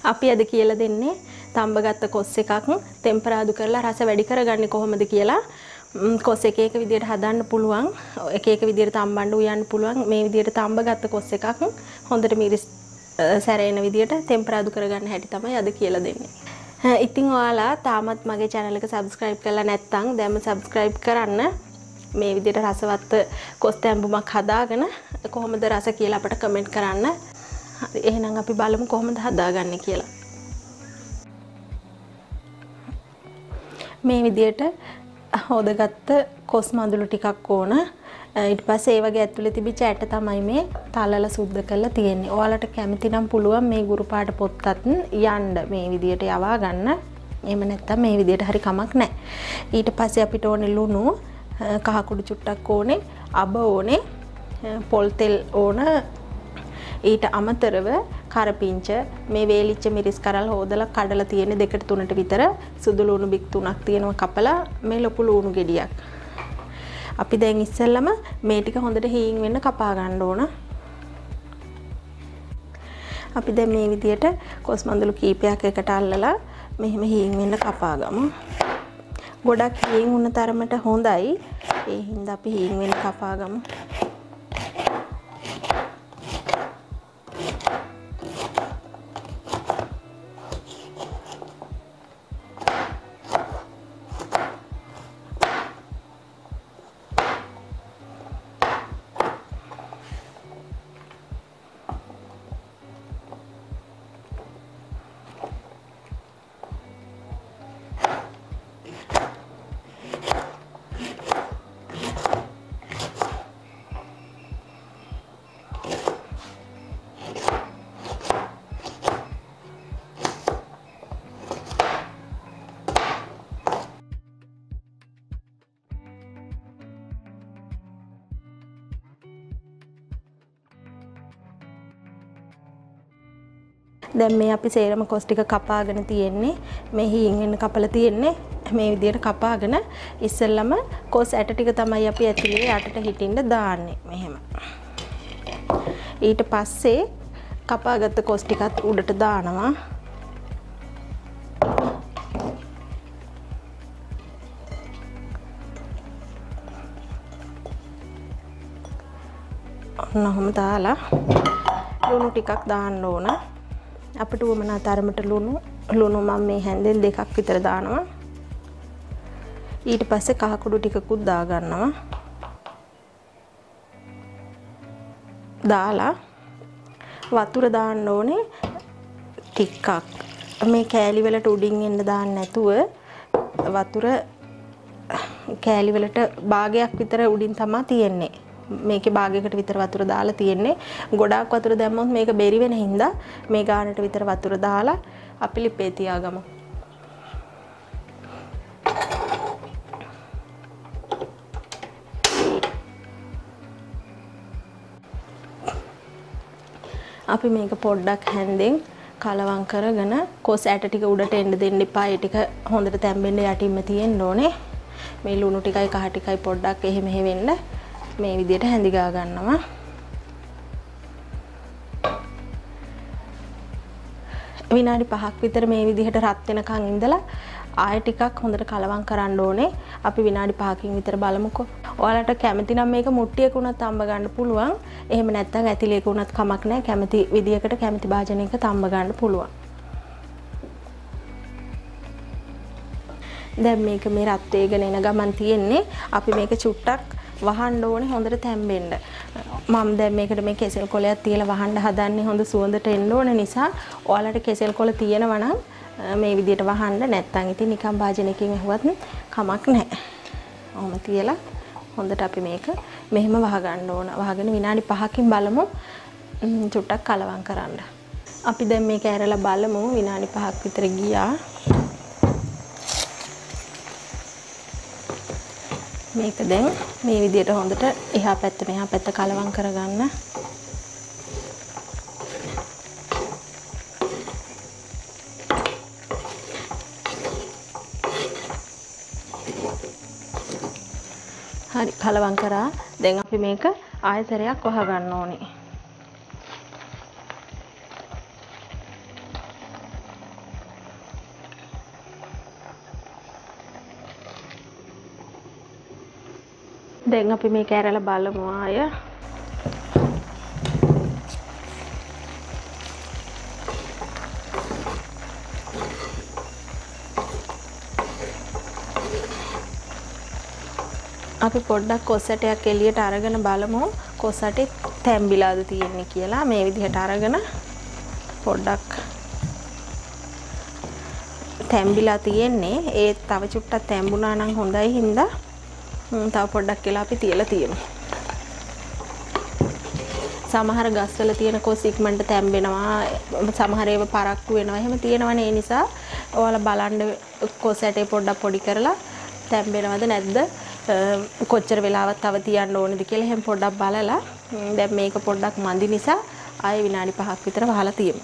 අපි අද කියලා දෙන්නේ තඹගත්ත කොස් එකක් ටෙම්පරාදු කරලා රස වැඩි කරගන්නේ කොහොමද කියලා. කොස් එක එක විදියට හදන්න පුළුවන්. එක එක විදියට තඹන්න උයන්න පුළුවන්. මේ විදියට තඹගත්ත කොස් එකක් හොඳට මිරිස් සැරෙන විදියට ටෙම්පරාදු කරගන්න හැටි තමයි අද කියලා දෙන්නේ. ඉතින් ඔයාලා තාමත් මගේ channel එක subscribe කරලා නැත්නම් දැන්ම subscribe කරන්න. මේ විදියට රසවත් කොස් තැඹුමක් හදාගෙන කොහොමද රස කියලා අපට කමෙන්ට් කරන්න. හරි එහෙනම් අපි බලමු කොහොමද හදාගන්නේ කියලා. මේ විදියට හොදගත්ත කොස් මඳුළු ටිකක් ඕන. ඊට පස්සේ ඒ වගේ ඇතුලේ තිබිච්ච ඇට තමයි මේ තලලා සුද්ධ කරලා තියෙන්නේ. ඔයාලට කැමති නම් පුළුවන් මේ ගුරු පාට පොත්තත් යන්න මේ විදියට යවා ගන්න. එහෙම නැත්නම් මේ විදියට හරි කමක් නැහැ. ඊට පස්සේ අපිට ඕනේ ලුණු, කහ කුඩු චුට්ටක් ඕනේ, අබ ඕනේ, පොල් තෙල් ඕන. ඊට අමතරව කරපිංච, මේ වේලිච්ච මිරිස් කරල් හොදලා කඩලා තියෙන 2-3ට විතර සුදු ලුණු බික් 3ක් තියෙනවා කපලා මේ ලොකු ලුණු ගෙඩියක්. අපි දැන් ඉස්සෙල්ලම මේ ටික හොඳට හීන් වෙන්න කපා ගන්න ඕන. අපි දැන් මේ විදියට කොස් මඳුළු කීපයක් එකට අල්ලලා මෙහෙම හීන් වෙන්න කපා ගමු. ගොඩක් හීන් වුණ තරමට හොඳයි. ඒ හින්දා අපි හීන් වෙන්න කපා ගමු. දැන් මේ අපි සේරම කොස් ටික කපාගෙන තියෙන්නේ. මේ හීන් වෙන කපලා තියෙන්නේ. මේ විදියට කපාගෙන ඉස්සෙල්ලම කොස් ඇට ටික තමයි අපි ඇතුලේ යටට හිටින්න දාන්නේ. මෙහෙම. ඊට පස්සේ කපාගත්ත කොස් ටිකත් උඩට දානවා. ඔන්නෝම දාලා ලුණු ටිකක් දාන්න ඕන. අපිට වමනා තරමට ලුණු මම මේ හැන්දෙන් 2ක් විතර දානවා. ඊට පස්සේ කහ කුඩු ටිකකුත් දා ගන්නවා. දාලා වතුර දාන්න ඕනේ ටිකක්. මේ කෑලි වලට උඩින් එන්න දාන්න නැතුව වතුර කෑලි වලට භාගයක් විතර උඩින් තමයි තියෙන්නේ. මේකේ භාගයකට විතර වතුර දාලා තියෙන්නේ. ගොඩාක් වතුර දැම්මොත් මේක බෙරි වෙන හින්දා මේ ගානට විතර වතුර දාලා අපි ලිපේ තියාගමු. අපි මේක පොඩ්ඩක් හැන්දෙන් කලවම් කරගෙන කොස් ඇට ටික උඩට එන්න දෙන්න එපා. ඒ ටික හොඳට තැම්බෙන්න යටින්ම තියෙන්න ඕනේ. මේ ලුණු ටිකයි කහ ටිකයි පොඩ්ඩක් එහෙ මෙහෙ වෙන්න මේ විදියට හැඳි ගා ගන්නවා. විනාඩි 5ක් විතර මේ විදිහට රත් වෙනකන් ඉඳලා ආයෙ ටිකක් හොඳට කලවම් කරන්න ඕනේ. අපි විනාඩි 5කින් විතර බලමුකෝ. ඔයාලට කැමති නම් මේක මුට්ටියක උනත් තඹ ගන්න පුළුවන්. එහෙම නැත්නම් ඇතිලේක උනත් කමක් නැහැ. කැමති විදියකට කැමති භාජනයක තඹ ගන්න පුළුවන්. දැන් මේක මේ රත් වේගෙන එන ගමන් තියෙන්නේ. අපි මේක චුට්ටක් වහන්න ඕනේ හොඳට තැම්බෙන්න. මම දැන් මේකට මේ කෙසෙල් කොලයක් තියලා වහන්න හදන්නේ හොඳ සුවඳට එන්න ඕන නිසා ඔයාලට කෙසෙල් කොල තියෙනවා නම් මේ විදියට වහන්න. නැත්නම් ඉතින් නිකන් භාජනයකින් ඇහුවත් කමක් නැහැ. ඔහොම තියලා හොඳට අපි මේක මෙහෙම වහ ගන්න ඕන. වහගෙන විනාඩි 5කින් බලමු චුට්ටක් කලවම් කරන්න. අපි දැන් මේක ඇරලා බලමු. විනාඩි 5ක් විතර ගියා. මේක දැන් මේ විදියට හොඳට එහා පැත්ත මෙහා පැත්ත කලවම් කරගන්න. හරි කලවම් කරා. දැන් අපි මේක ආයතරයක් වහ ගන්න ඕනේ. දැන් අපි මේක ඇරලා බලමු ආය. අපි පොඩ්ඩක් කොස් ඇටයක් එළියට අරගෙන බලමු කොස් ඇටේ තැඹිලාද තියෙන්නේ කියලා. මේ විදිහට අරගෙන පොඩ්ඩක් තැඹිලා තියෙන්නේ. ඒ තව චුට්ටක් තැඹුණා නම් හොඳයි හින්දා තව පොඩ්ඩක් කියලා අපි තියලා තියෙමු. සමහර ගස්වල තියෙන කොස් ඉක්මනට තැඹෙනවා. සමහර ඒවා පරක්කු වෙනවා. එහෙම තියෙනවනේ. ඒ නිසා ඔයාලා බලන්න කොස් ඇටේ පොඩ්ඩක් පොඩි කරලා තැඹෙනවද නැද්ද? කොච්චර වෙලාවක් තව තියන්න ඕනේද කියලා එහෙම පොඩ්ඩක් බලලා දැන් මේක පොඩ්ඩක් මදි නිසා ආයෙ විනාඩි 5ක් විතර වහලා තියමු.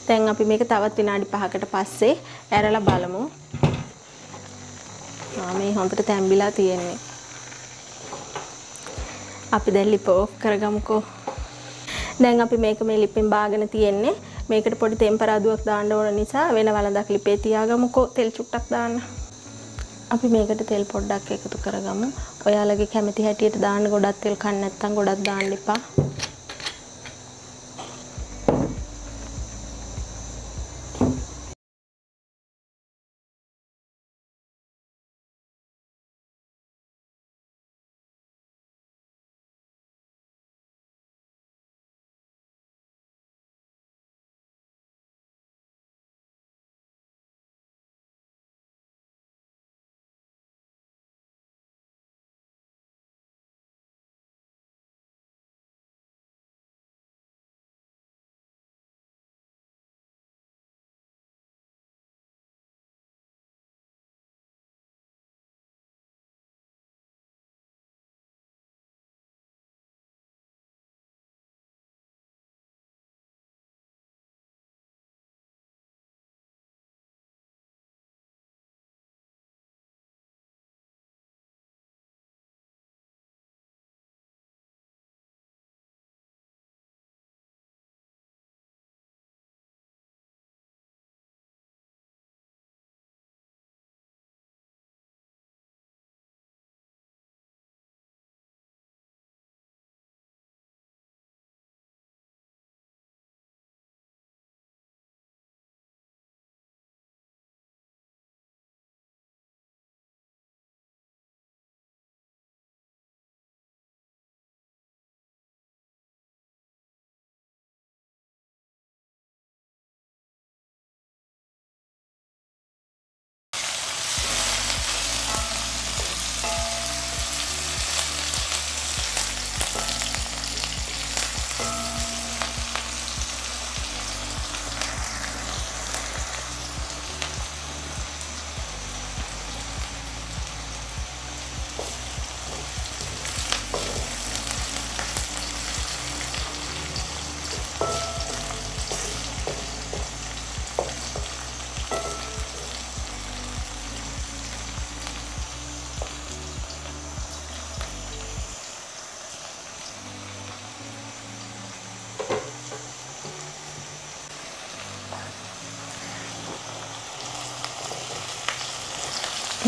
දැන් අපි මේක තවත් විනාඩි 5කට පස්සේ ඇරලා බලමු. මේ හොඳට තැඹිලා තියෙන්නේ. අපි දැන් ලිප ඕෆ් කරගමුකෝ. දැන් අපි මේක මේ ලිපෙන් බාගෙන තියෙන්නේ. මේකට පොඩි තෙම්පරාදුවක් දාන්න ඕන නිසා වෙන වළඳක් ලිපේ තියාගමුකෝ. තෙල් චුට්ටක් දාන්න. අපි මේකට තෙල් පොඩ්ඩක් එකතු කරගමු. ඔයාලගේ කැමති හැටියට දාන්න. ගොඩක් තෙල් කන්න නැත්නම් ගොඩක් දාන්න එපා.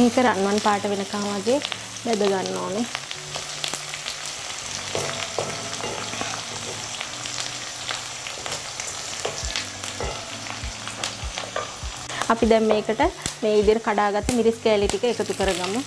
මේක රන්වන් පාට වෙනකම් වගේ බෙද ගන්න ඕනේ. අපි දැන් මේකට මේ විදිහට කඩාගත්ත මිරිස් කෑලි ටික එකතු කරගමු.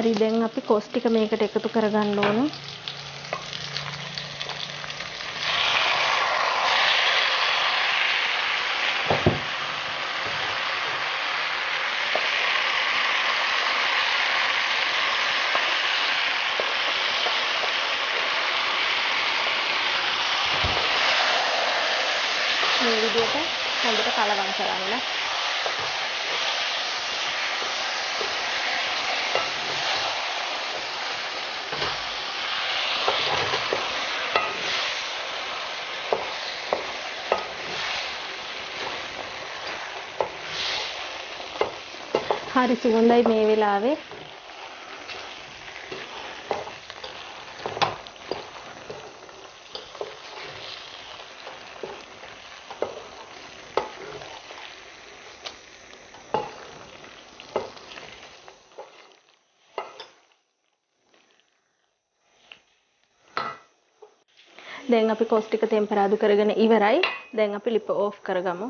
හරි දැන් අපි කොස් ටික මේකට එකතු කරගන්න ඕනේ. මේ විදිහට හොඳට කලවම් කරන්න. හරි සුවඳයි මේ වෙලාවේ. දැන් අපි කොස් ටික ටෙම්පරාදු කරගෙන ඉවරයි. දැන් අපි ලිප ඕෆ් කරගමු.